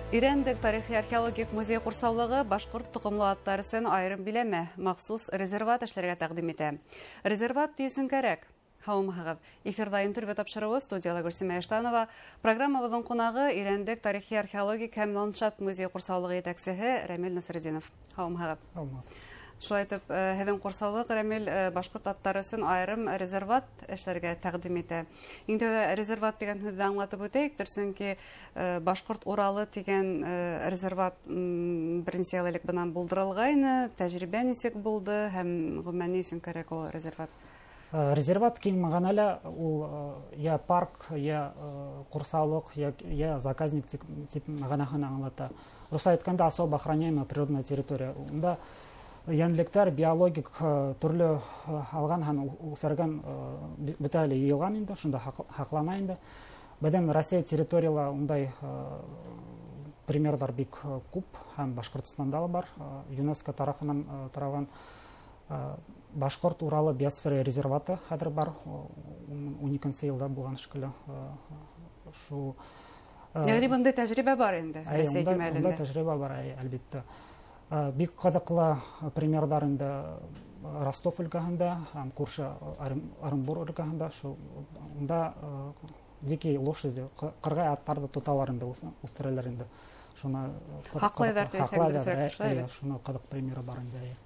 Ирәндек тарихи археологик музей курсаулыгы башкорт тукымлы аттар өчен айрым биләмә, махсус резерват эшләргә тәкъдим итә. Резерват төйсен кәрәк. Һаумыгыз. Эфирда интервью тапшыруы студияда Гөлсемә Эштанова, программабызның кунагы Ирәндек тарихи археологик һәм ландшафт музей курсаулыгы итәкчесе Рамил Насретдинов. Һаумыгыз. Шулай итеп, һеҙҙең курсаулык Рамил башкорт аттары өсөн айрым резерват эшләргә тәкъдим итә. Инде резерват дигән һүзне аңлатып үтәйек, чөнки башкорт Уралы дигән резерват беренче элек бынан булдырылгайны, тәҗрибә нисек булды һәм гомумән өчен кәрәк ул резерват. Резерват киң мәгънәле ул я парк, я курсаулык, я заказник тип мәгънәһен аңлата. Русча әйткәндә особо охраняемая природная территория. Унда Янлектар биологик төрле алган һәм үсергән бөтә әле йыелган инде, шунда хаклана инде. Бәдән Россия территорияла ундай примерлар бик күп һәм Башкортстанда бар. ЮНЕСКО тарафыннан таралган Башкорт Уралы биосфера резерваты хәзер бар. 12 елда булган шикелле. Шу Ягъни бундай тәҗрибә бар инде Россия кимәлендә. Бундай тәҗрибә бар, әлбәттә. Бик кызыклы примерлар инде Ростов өлкәһендә һәм күрше Оренбур өлкәһендә, шунда дикий лошади, кыргай аттарды тоталар инде, үстерәләр инде. Шуны хаклыйлар дигән шуны кызык примеры бар инде.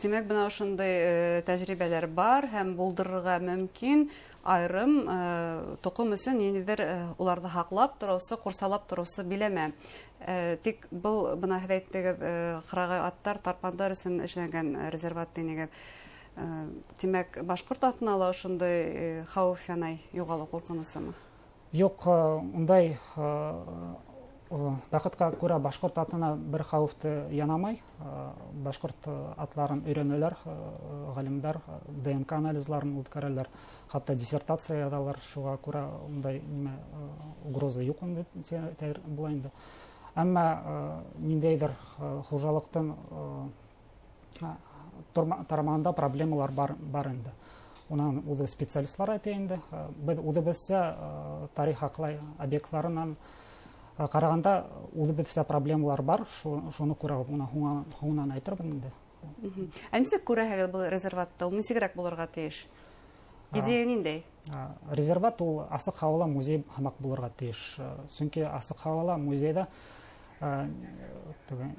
Демәк, бына шундай тәҗрибәләр бар һәм булдырырга мөмкин. Айрым тукым өчен ниндидер уларны хаклап торысы, курсалап торысы биләмә. Тик был бына һез әйттегез, кыргай аттар, тарпандар өчен эшләнгән резерват дигән. Демәк, башкорт атына ла шундай хәүф янай, югалу куркынысымы? Юк, ундай вакытка күрә башкорт атына бер хәүфте янамай. Башкорт атларын өйрәнәләр, галимдар ДНК анализларын үткәрәләр, хәтта диссертация язалар, шуга күрә ундай угроза юк инде була инде. Әмма ниндәйдер хуҗалыктан тармагында проблемалар бар инде. Унан үзе специалистлар әйтә инде. Без үзебезчә тарих аклай объектларынан караганда үзебезчә проблемалар бар. Шуны күрә хуңнан әйтербез инде. Ничек күрәһегез бу резерватта? Ул ничегрәк булырга тиеш? Идея ниндәй? Резерват ул асык һавалы музей һәмәк булырга тиеш. Чөнки асык һавалы музейда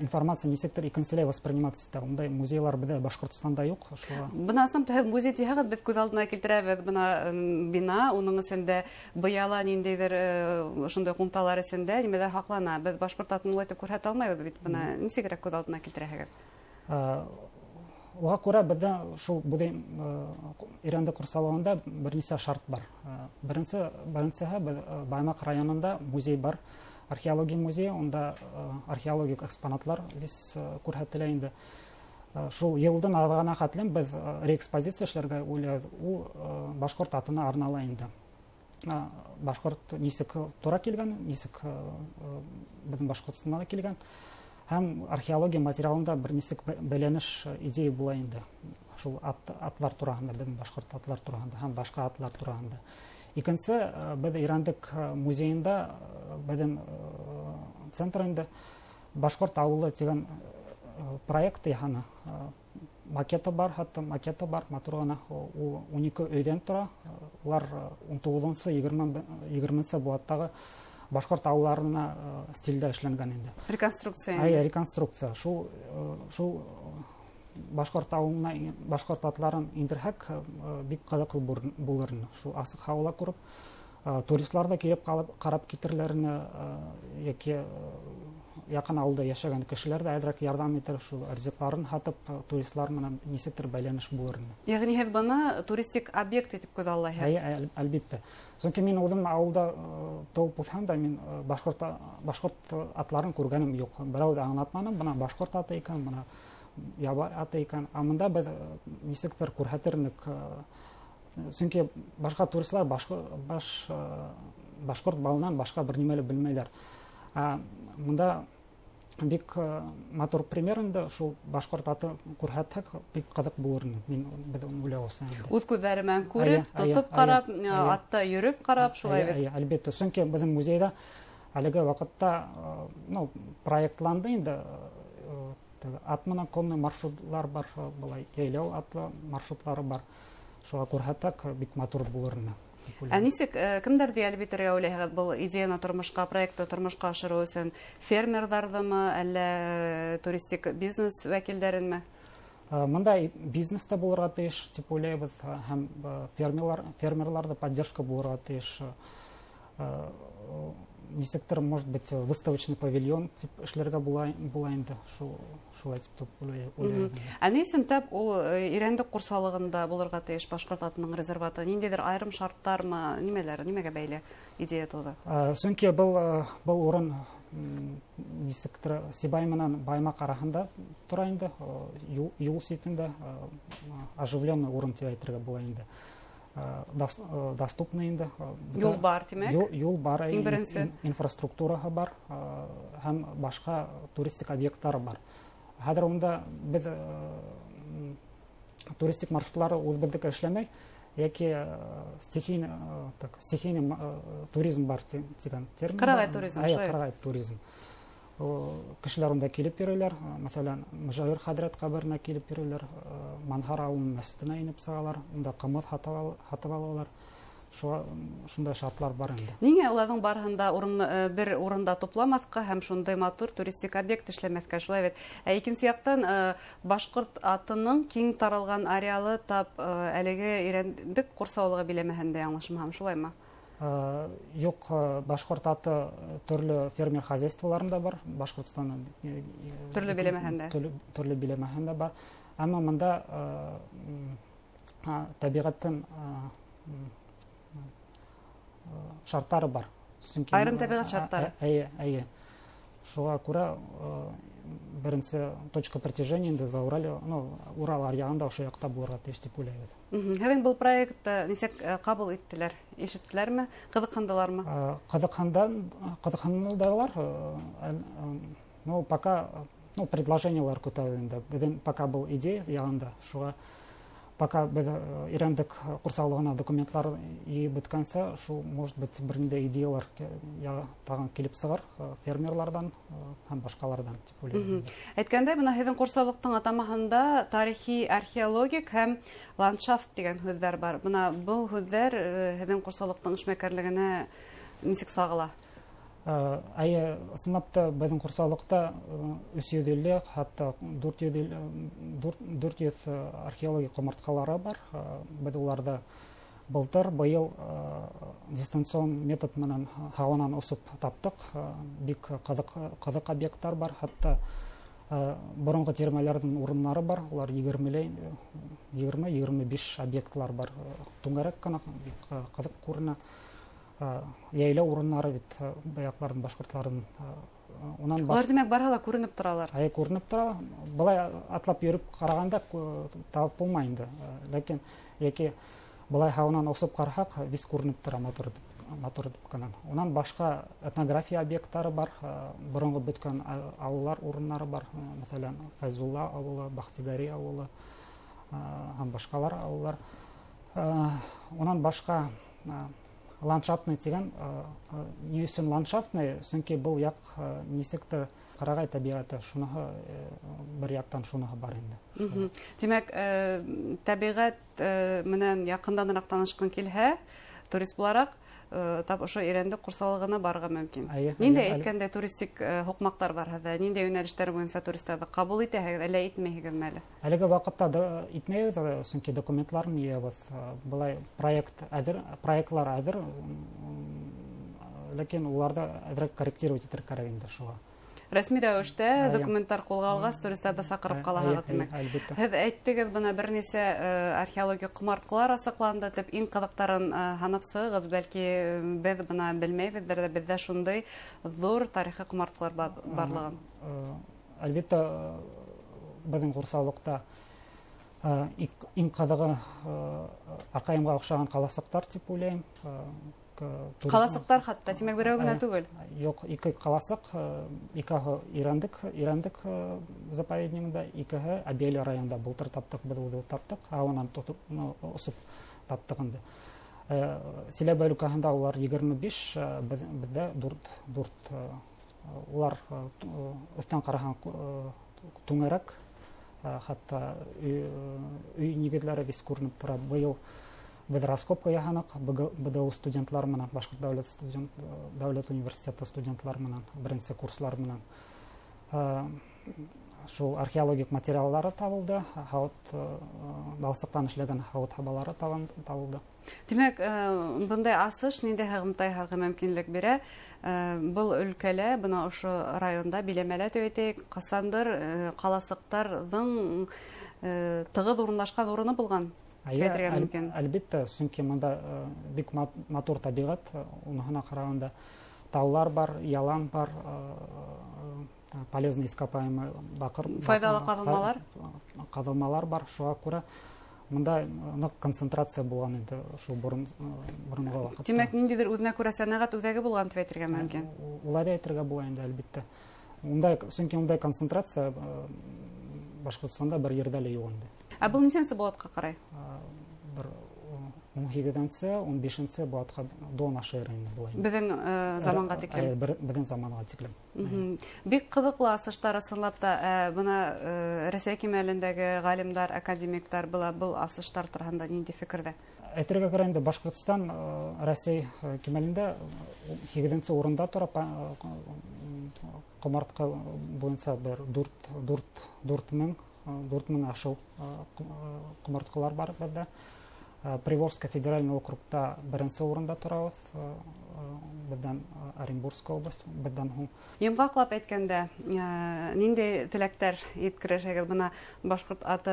информация нисектер икенчеләй восприниматься итә. Ундай музейлар бездә Башкортстанда юк. Бына сам музей дигән без күз алдына килтерәбез. Бына бина, уның эчендә быяла ниндидер шундай кумталар эчендә нимәләр хаклана. Без башкорт атын итеп күрһәтә алмыйбыз бит. Бына ничегрәк күз алдына килтерәһегез? Уга күрә бездә шул бу Ирәндек курсалыгында берничә шарт бар. Беренчеһе Баймак районында музей бар. Археология музей, онда археологик экспонатлар без күрһәтелә инде. Шул елдан алган хәтлем без реэкспозиция эшләргә уйлыйбыз. Ул башкорт атына арнала инде. Башкорт нисек туры килгән, нисек безнең Башкортстанга килгән һәм археология материалында бер нисек бәйләнеш идея була инде. Шул атлар турында, безнең башкорт атлар турында һәм башка атлар турында. Икенче, без Ирәндек музейында, безнең центрында Башкорт авылы дигән проект яһана. Макеты бар, хәтта макеты бар, матурына. Ул 12 өйдән тора. Улар 19-нчы, 20-нчы буаттагы Башкорт авылларына стильдә эшләнгән инде. Реконструкция. Реконструкция. Шул Башкорт авылына башкорт атларын индерһәк бик кызыклы булыр. Шул асык һавала күреп, туристлар да килеп карап китерләрне, яки якын авылда яшәгән кешеләр дә әдрәк ярдәм итер, шул ризыкларын һатып, туристлар менән нисектер бәйләнеш булыр. Ягъни һез баны туристик объект итеп күз аллаһыз. Әлбәттә. Чөнки мин үзем авылда туып үскән дә, мин башкорт атларын күргәнем юк. Берәү дә аңлатмадым, бына башкорт аты икән, бына яба аты икән. Монда без нисектер күрһәтерник. Чөнки башка туристлар башкорт балынан башка бер нимәле белмәйләр. Монда бик матур пример инде, шул башкорт аты күрһәтсәк бик кызык булыр. Мин уйлавым. Үз күзләремән күреп, тотып карап, атта йөреп карап, шулай бит. Әлбәттә, чөнки безнең музейда әлеге вакытта проектланды инде атмана конный маршрутлар бар, былай яйлау атлы маршрутлары бар. Шуга күрһәтәк бик матур булырны. Нисек кемдәргә әлбиттә уйлыйсыз бу идеяны тормышка, проектты тормышка ашыру өчен фермерлардымы, әллә туристик бизнес вәкилләренме? Монда бизнеста булырга тиеш дип уйлыйбыз, һәм фермерларда поддержка булырга тиеш. Нисектер, может быть, выставочный павильон тип эшләргә була инде. Шулай дип уйлыйм. Ни өчен тәп ул Ирәндек курсалыгында булырга тиеш Башкорт атының резерваты? Ниндидер айрым шарттармы, нимәгә бәйле идея туды? Чөнки был урын нисектер Сибай менән Баймак арасында тора инде, юл ситендә оживленный урын дип әйтергә була инде. Доступный инде. Юл бар, тимәк? Юл бар, инфраструктураһы бар, һәм башка туристик объектлары бар. Хәзер унда без туристик маршрутлары үзбездә эшләмәй, яки стихийный туризм бар дигән термин. Кыргай туризм, шулай. Кыргай туризм. Кешеләр унда килеп йөриләр, мәсәлән, Мөҗавир хәзрәт каберенә килеп йөриләр, Манхар авылының мәсҗиденә инеп сыгалар, унда кымыз һатып алалар. Шундай шартлар бар инде. Нигә уларның барыһында бер урында топламаска һәм шундай матур туристик объект эшләмәскә? Шулай бит. Икенче яктан Башкорт атының киң таралган ареалы тап әлеге Ирәндек курсаулыгы биләмәһендә яңлышмам, шулаймы? Юк, Башкорт аты төрле фермер хозяйстволарында бар, Башкортстан төрле биләмәһендә бар. Әмма монда табигатьтән шартлары бар. Айрым табигать шартлары. Әйе. Шуңа күрә беренче точка притяжения инде за Урал аръягында ошо якта булырга тиеш дип уйлайбыз. Һәм бу проектты нисек кабул иттеләр? Ишеттеләрме? Кызыксындылармы? Кызыксындылар. Пока предложениялар көтә инде. Безнең пока был идея ягында. Шуңа пока без Ирәндек курсалыгына документлар йыйып беткәнчә, шу может быть бернидә идеялар тагын килеп сыгар фермерлардан һәм башкалардан дип уйлыйм. Әйткәндә, менә һезнең курсалыктың атамаһында тарихи, археологик һәм ландшафт дигән сүзләр бар. Менә бу сүзләр һезнең курсалыктың эшмәкәрлегенә нисек сагыла? Әйе, сынапта безнең курсалыкта 350, хәтта 400 археологик комарткалары бар. Без уларда быел дистанцион метод менән һаванан осып таптык. Бик кызык объекттар бар, хәтта борынгы термәләрнең урыннары бар. Улар 20-25 объектлар бар. Түңгәрәк кына бик кызык күренә. Яйлау урыннары бит баякларның башкортларның Алар демәк барһа күренеп торалар. Күренеп тора. Былай атлап йөреп караганда табып булмый инде. Ләкин яки былай һаванан осып карасак, бис күренеп тора матур дип кына. Унан башка этнография объекттары бар, борынгы бөткән авыллар урыннары бар. Мәсәлән, Файзулла авылы, Бахтигари авылы һәм башкалар авыллар. Унан башка ландшафтный дигән, ни өчен ландшафтный? Чөнки бу як нисектер Кыргай табигаты, шуныһы бер яктан шуныһы бар инде. Димәк, табигать менән якынданыраак танышкан килһә, турист буларак, тап ошо Ирәндек курсалыгына барырга мөмкин. Нинди әйткәндә туристик хукмактар бар хәзер? Нинди юнәлештәр буенча туристларны кабул итәһегез, әллә итмәйһегезме? Әлеге вакытта да итмәйбез, чөнки документларны йыябыз. Булай проектлар әзер, ләкин уларда әзрәк корректировать итәргә кирәк инде шуга. Рәсми рәвештә документтар кулга алгач, туристларда сакырып калалар димәк. Һез әйттегез, менә берничә археологик кумарткалар асыкланды дип, иң кызыктарын һанап сыгыгыз, бәлки без моны белмәйбездер, бездә шундый зур тарихи кумарткалар барлыгын. Әлбәттә, безнең курсалыкта иң кызыгы Акаемга охшаган каласыктар дип уйлыйм. Каласыктар хәтта, тимәк берәү генә түгел. Юк, ике каласык, икеһе Ирәндек заповеднигендә, икеһе Абели районында былтыр таптык, без үзе таптык, һаванан тотып, осып таптык инде. Силәбе өлкәһендә улар 25, бездә 4. Улар өстән караган түңәрәк, хәтта өй нигезләре бис күренеп тора. Быел без раскопка яһанык, БДУ студентлар менән, Башкорт дәүләт университеты студентлар менән, беренче курслар менән. Шул археологик материаллары табылды, балсыктан эшләгән хавыт хабалары табылды. Димәк, бундай асыш нинди һәгымтай мөмкинлек бирә? Был өлкәлә, бына ошо районда биләмәләр төбәтек, касандыр каласыктарның тыгыз урынлашкан урыны булган. Әлбәттә, чөнки монда бик матур табигать, уныһына караганда таулар бар, ялан бар, полезный ископаемый бакыр, файдалы казылмалар бар. Шуңа күрә монда нык концентрация булган инде шул борынгы вакытта. Димәк, ниндидер үзенә күрә сәнәгать үзәге булган дип әйтергә мөмкин. Улай да әйтергә була инде, әлбәттә. Ундай, чөнки ундай концентрация Башкортстанда бер ердә лә юк инде. Бу ничәнче буатка карай? Бер 17-нче, 15-нче буатка дона шеринде була. Безнең заманга тиклем. Безнең заманга тиклем. Бик кызыклы асыштар ысынлап та, буна Рәсәй кимәлендәге галимдар, академиктар был асыштар турында нинди фикердә? Әйтергә кирәк инде, Башкортстан Рәсәй кимәлендә 8-нче урында тора. Комартка буенча бер 4,000 ашыл комарткалар бар бездә. Приволжский федеральный округта беренче урында торабыз. Бездән Оренбургская область, бездән һуң. Йомгаклап әйткәндә, нинди теләктәр yetkirәшәгез буна Башкорт аты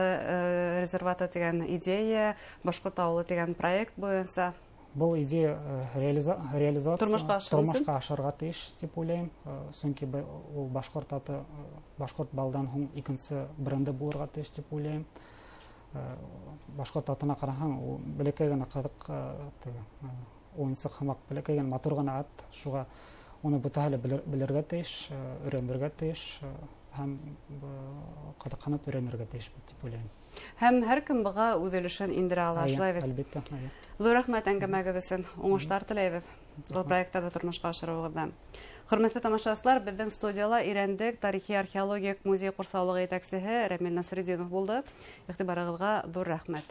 резерваты дигән идея, Башкорт авылы дигән проект буенча? Бұл идея реализация тормышка ашырга тиеш дип уйлыйм. Чөнки ул Башкорт аты, Башкорт балдан һуң икенче бренды булырга тиеш дип уйлыйм. Башкорт атына караһаң, ул бәләкәй генә кызык, уенчык һәм бәләкәй генә матур гына ат. Шуга уны бөтәһе белергә тиеш, өйрәнергә тиеш һәм кызыксынып өйрәнергә тиеш дип уйлыйм. Һәм һәркем буга үз өлешен индерә ала, шулай бит. Әлбәттә. Зур рәхмәт әңгәмәгез өчен. Уңышлар теләйбез. Бу проектта да тормышка ашыруыгызда. Хөрмәтле тамашачылар, безнең студияла Ирәндек тарихи археологик музей курсаулыгы итәкчесе Рәмил Насретдинов булды. Игътибарыгызга зур рәхмәт.